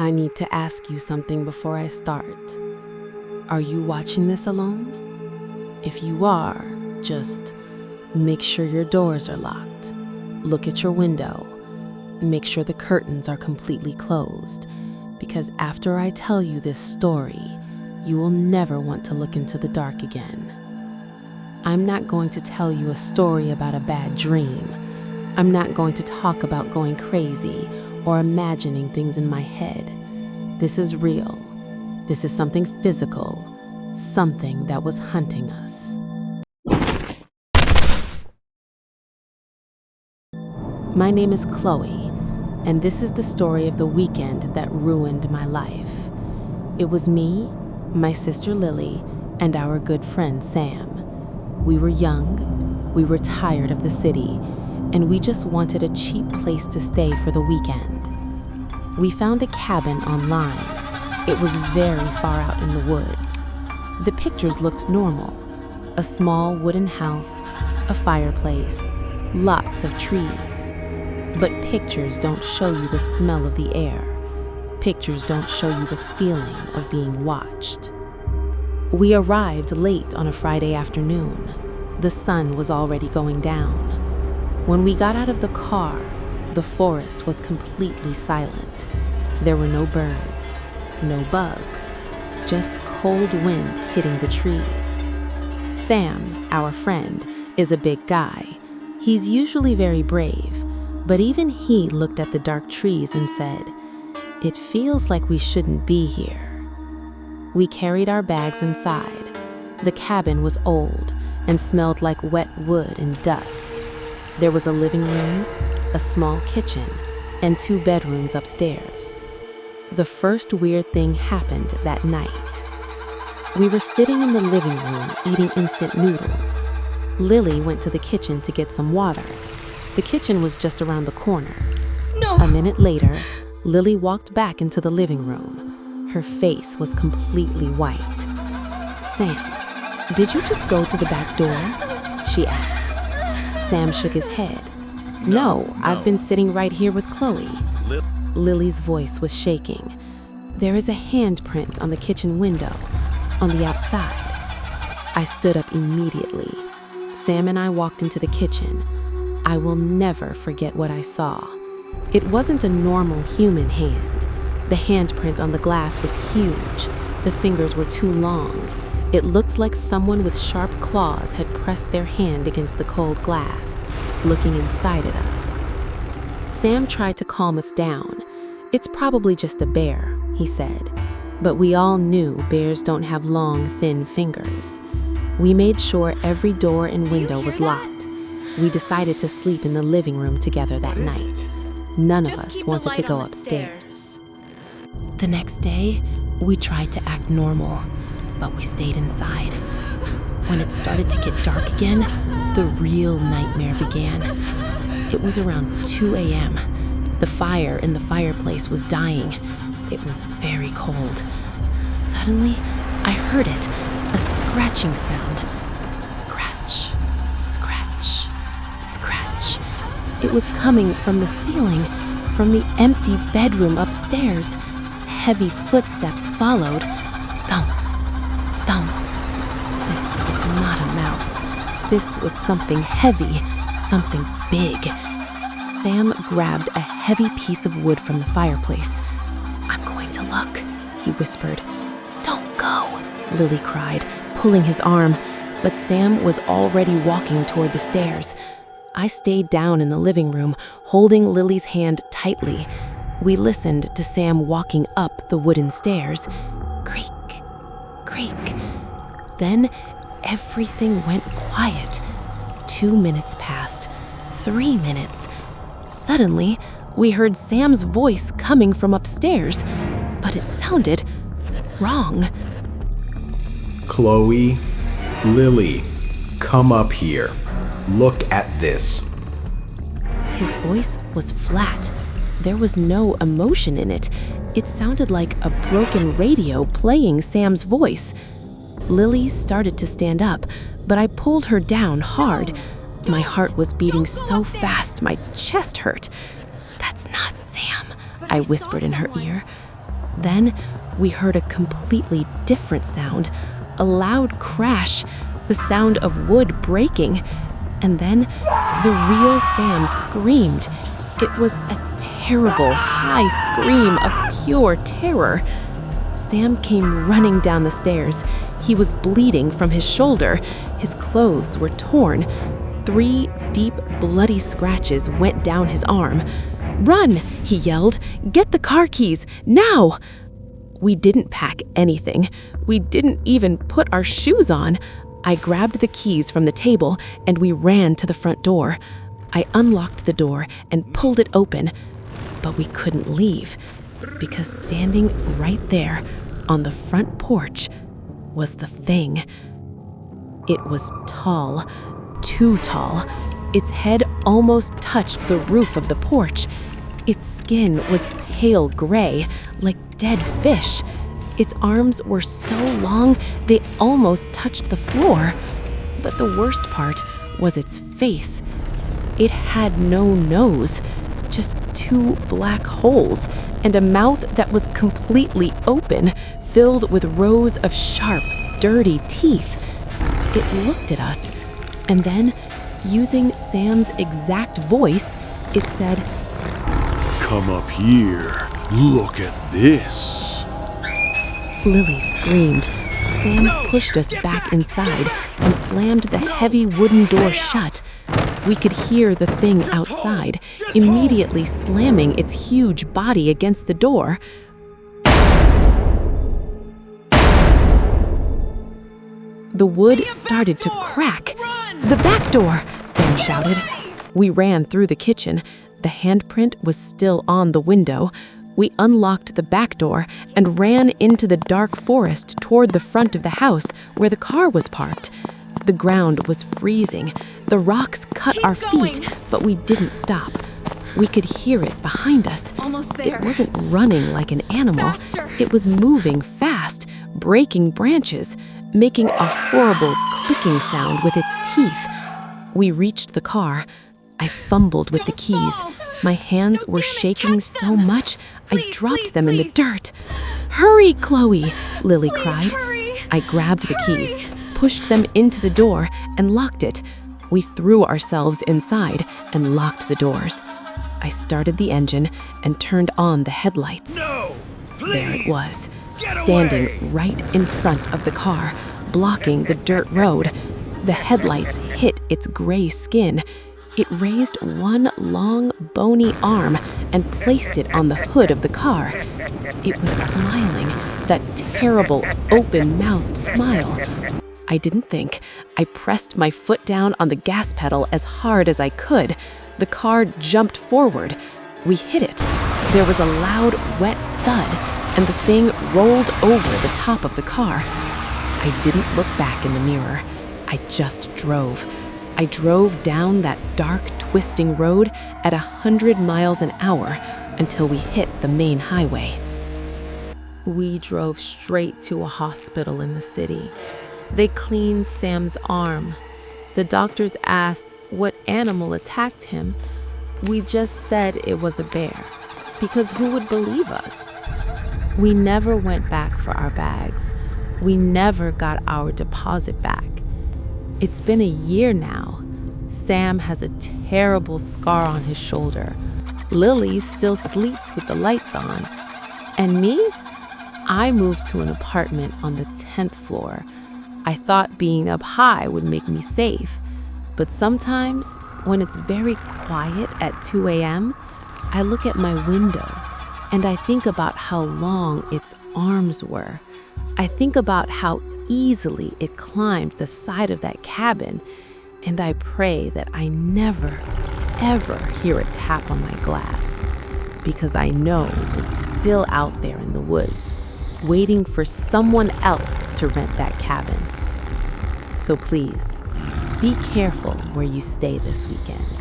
I need to ask you something before I start. Are you watching this alone? If you are, just make sure your doors are locked. Look at your window. Make sure the curtains are completely closed, because after I tell you this story, you will never want to look into the dark again. I'm not going to tell you a story about a bad dream. I'm not going to talk about going crazy or imagining things in my head. This is real. This is something physical, something that was hunting us. My name is Chloe, and this is the story of the weekend that ruined my life. It was me, my sister Lily, and our good friend Sam. We were young, we were tired of the city, and we just wanted a cheap place to stay for the weekend. We found a cabin online. It was very far out in the woods. The pictures looked normal. A small wooden house, a fireplace, lots of trees. But pictures don't show you the smell of the air. Pictures don't show you the feeling of being watched. We arrived late on a Friday afternoon. The sun was already going down. When we got out of the car, the forest was completely silent. There were no birds, no bugs, just cold wind hitting the trees. Sam, our friend, is a big guy. He's usually very brave, but even he looked at the dark trees and said, "It feels like we shouldn't be here." We carried our bags inside. The cabin was old and smelled like wet wood and dust. There was a living room, a small kitchen, and 2 bedrooms upstairs. The first weird thing happened that night. We were sitting in the living room eating instant noodles. Lily went to the kitchen to get some water. The kitchen was just around the corner. No! A minute later, Lily walked back into the living room. Her face was completely white. "Sam, did you just go to the back door?" she asked. Sam shook his head. No, I've been sitting right here with Chloe." Lily's voice was shaking. "There is a handprint on the kitchen window, on the outside." I stood up immediately. Sam and I walked into the kitchen. I will never forget what I saw. It wasn't a normal human hand. The handprint on the glass was huge. The fingers were too long. It looked like someone with sharp claws had pressed their hand against the cold glass, looking inside at us. Sam tried to calm us down. "It's probably just a bear," he said. But we all knew bears don't have long, thin fingers. We made sure every door and window was locked. We decided to sleep in the living room together that night. None of us wanted to go upstairs. The next day, we tried to act normal, but we stayed inside. When it started to get dark again, the real nightmare began. It was around 2 a.m. The fire in the fireplace was dying. It was very cold. Suddenly, I heard it, a scratching sound. Scratch, scratch, scratch. It was coming from the ceiling, from the empty bedroom upstairs. Heavy footsteps followed. Thump, thump. This was not a mouse. This was something heavy, something big. Sam grabbed a heavy piece of wood from the fireplace. "I'm going to look," he whispered. "Don't go," Lily cried, pulling his arm. But Sam was already walking toward the stairs. I stayed down in the living room, holding Lily's hand tightly. We listened to Sam walking up the wooden stairs. Creak, creak. Then everything went quiet. 2 minutes passed. 3 minutes. Suddenly, we heard Sam's voice coming from upstairs, but it sounded wrong. "Chloe, Lily, come up here. Look at this." His voice was flat. There was no emotion in it. It sounded like a broken radio playing Sam's voice. Lily started to stand up, but I pulled her down hard. My heart was beating so fast, my chest hurt. "That's not Sam," I whispered in her ear. Then we heard a completely different sound, a loud crash, the sound of wood breaking, and then the real Sam screamed. It was a terrible, high scream of pure terror. Sam came running down the stairs. He was bleeding from his shoulder. His clothes were torn. 3 deep, bloody scratches went down his arm. "Run!" he yelled. "Get the car keys, now!" We didn't pack anything. We didn't even put our shoes on. I grabbed the keys from the table and we ran to the front door. I unlocked the door and pulled it open, but we couldn't leave because standing right there on the front porch was the thing. It was tall, too tall. Its head almost touched the roof of the porch. Its skin was pale gray, like dead fish. Its arms were so long they almost touched the floor. But the worst part was its face. It had no nose, just 2 black holes, and a mouth that was completely open, filled with rows of sharp, dirty teeth. It looked at us, and then, using Sam's exact voice, it said, "Come up here. Look at this." Lily screamed. Sam pushed us back inside and slammed the heavy wooden door shut. We could hear the thing outside, immediately slamming its huge body against the door. The wood started to crack. "The back door!" Sam shouted. We ran through the kitchen. The handprint was still on the window. We unlocked the back door and ran into the dark forest toward the front of the house where the car was parked. The ground was freezing. The rocks cut our feet, but we didn't stop. We could hear it behind us. Almost there. It wasn't running like an animal. Faster. It was moving fast, breaking branches, making a horrible clicking sound with its teeth. We reached the car. I fumbled with the keys. My hands were shaking so much, I dropped them in the dirt. "Hurry, Chloe!" Lily cried. Hurry. I grabbed the keys, pushed them into the door, and locked it. We threw ourselves inside and locked the doors. I started the engine and turned on the headlights. No! Please! There it was, Get standing away! right in front of the car, blocking the dirt road. The headlights hit its gray skin. It raised one long, bony arm and placed it on the hood of the car. It was smiling, that terrible, open-mouthed smile. I didn't think. I pressed my foot down on the gas pedal as hard as I could. The car jumped forward. We hit it. There was a loud, wet thud, and the thing rolled over the top of the car. I didn't look back in the mirror. I just drove. I drove down that dark, twisting road at 100 miles an hour until we hit the main highway. We drove straight to a hospital in the city. They cleaned Sam's arm. The doctors asked what animal attacked him. We just said it was a bear, because who would believe us? We never went back for our bags. We never got our deposit back. It's been a year now. Sam has a terrible scar on his shoulder. Lily still sleeps with the lights on. And me? I moved to an apartment on the 10th floor. I thought being up high would make me safe. But sometimes, when it's very quiet at 2 a.m., I look at my window and I think about how long its arms were. I think about how easily it climbed the side of that cabin, and I pray that I never, ever hear a tap on my glass, because I know it's still out there in the woods, waiting for someone else to rent that cabin. So please, be careful where you stay this weekend.